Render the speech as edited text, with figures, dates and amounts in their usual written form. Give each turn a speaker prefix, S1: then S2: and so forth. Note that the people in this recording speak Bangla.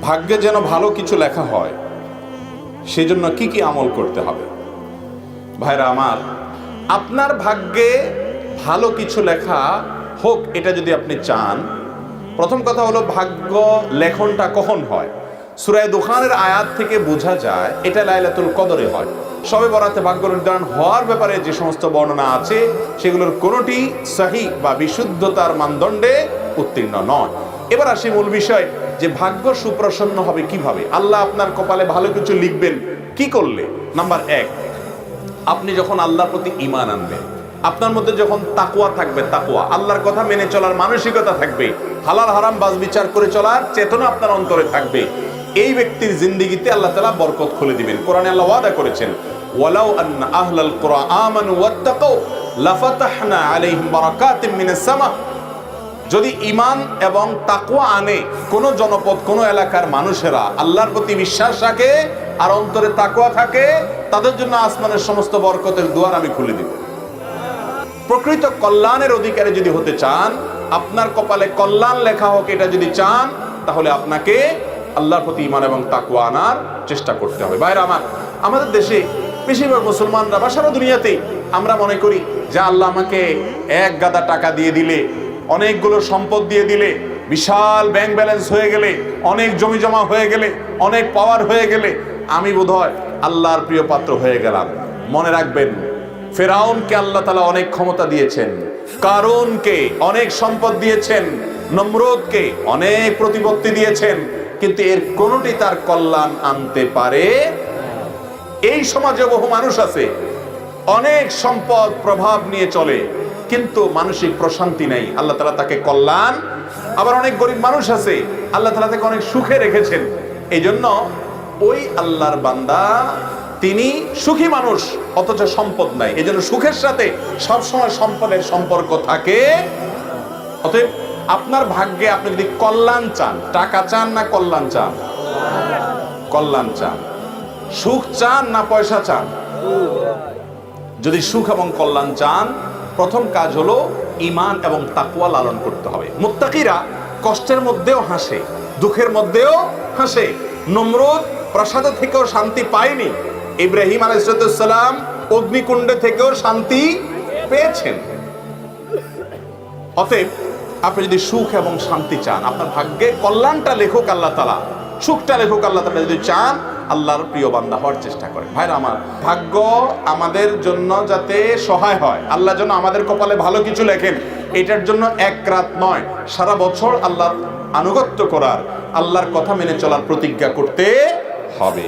S1: ভাগ্যে যেন ভালো কিছু লেখা হয় সেজন্য কি কি আমল করতে হবে? ভাইরা আমার, আপনার ভাগ্যে ভালো কিছু লেখা হোক এটা যদি আপনি চান, প্রথম কথা হলো ভাগ্য লেখনটা কখন হয়? সূরা দুখানের আয়াত থেকে বোঝা যায় এটা লাইলাতুল কদরে হয়। শবে বরাতে ভাগ্য নির্ধারণ হওয়ার ব্যাপারে যে সমস্ত বর্ণনা আছে সেগুলোর কোনোটি সহিহ বা বিশুদ্ধতার মানদণ্ডে উত্তীর্ণ নয়। এবার আসি মূল বিষয়, যে ভাগ্য সুপ্রসন্ন হবে কিভাবে? আল্লাহ আপনার কপালে ভালো কিছু লিখবেন কি করলে? নাম্বার এক, আপনি যখন আল্লাহর প্রতি ঈমান আনবেন, আপনার মধ্যে যখন তাকওয়া থাকবে, তাকওয়া আল্লাহর কথা মেনে চলার মানসিকতা থাকবে, হালাল হারাম বাজ বিচার করে চলার চেতনা আপনার অন্তরে থাকবে, এই ব্যক্তির জিন্দেগিতে আল্লাহ তাআলা বরকত খুলে দিবেন। কোরআনে আল্লাহ ওয়াদা করেছেন, ওয়ালাউ আন্না আহলাল কুরআ আমানু ওয়াত্তাকাউ লাফাতাহনা আলাইহিম বারাকাতিম মিনাস সামা। যদি ঈমান এবং তাকওয়া আনে কোন জনপদ, কোন এলাকার মানুষেরা আল্লাহর প্রতি বিশ্বাস রাখে আর অন্তরে তাকওয়া থাকে, তাদের জন্য আসমানের সমস্ত বরকতের দুয়ার আমি খুলে দিব। প্রকৃত কল্যাণের অধিকারী যদি হতে চান, আপনার কপালে কল্যাণ লেখা হোক এটা যদি চান, তাহলে আপনাকে আল্লাহর প্রতি ঈমান এবং তাকওয়া আনার চেষ্টা করতে হবে। ভাইরা আমার, আমাদের দেশে বেশিরভাগ মুসলমানরা বা সারা দুনিয়াতেই আমরা মনে করি যে আল্লাহ আমাকে এক গাদা টাকা দিয়ে দিলে, অনেকগুলো সম্পদ দিয়ে দিলে, বিশাল ব্যাংক ব্যালেন্স হয়ে গেলে, অনেক জমি জমা হয়ে গেলে, অনেক পাওয়ার হয়ে গেলে আমি বোধহয় আল্লাহর প্রিয় পাত্র হয়ে গেলাম। মনে রাখবেন, ফেরাউনকে আল্লাহ তাআলা অনেক ক্ষমতা দিয়েছেন, কারূনকে অনেক সম্পদ দিয়েছেন, নমরুদকে অনেক প্রতিপত্তি দিয়েছেন, কিন্তু এর কোনোটি তার কল্যাণ আনতে পারে। এই সমাজে বহু মানুষ আছে, অনেক সম্পদ প্রভাব নিয়ে চলে, কিন্তু মানসিক প্রশান্তি নেই, আল্লাহ তাআলা তাকে কল্যাণ। আবার অনেক গরিব মানুষ আছে, আল্লাহ তাআলা তাকে অনেক সুখে রেখেছেন। এই জন্য ওই আল্লাহর বান্দা তিনি সুখী মানুষ, অথচ সম্পদ নাই, এই জন্য সুখের সাথে সবসময় সম্পদের সম্পর্ক থাকে। অতএব আপনার ভাগ্যে আপনি যদি কল্যাণ চান, টাকা চান না কল্যাণ চান? কল্যাণ চান। সুখ চান না পয়সা চান? যদি সুখ এবং কল্যাণ চান, প্রথম কাজ হলো ঈমান এবং তাকওয়া লালন করতে হবে। মুত্তাকিরা কষ্টের মধ্যেও হাসে, দুঃখের মধ্যেও হাসে। নমরুদ প্রাসাদ থেকেও শান্তি পায়নি, ইব্রাহিম আলাইহিস সালাম অগ্নিকুণ্ডে থেকেও শান্তি পেয়েছেন। অতএব আপনি যদি সুখ এবং শান্তি চান, আপনার ভাগ্যে কল্যাণটা লেখক আল্লাহ তাআলা, সুখটা লেখক আল্লাহ তাআলা, যদি চান আল্লাহর প্রিয় বান্দা হওয়ার চেষ্টা করেন। ভাইরা আমার, ভাগ্য আমাদের জন্য যাতে সহায় হয়, আল্লাহ যেন আমাদের কপালে ভালো কিছু লেখেন, এটার জন্য এক রাত নয়, সারা বছর আল্লাহর আনুগত্য করার, আল্লাহর কথা মেনে চলার প্রতিজ্ঞা করতে হবে।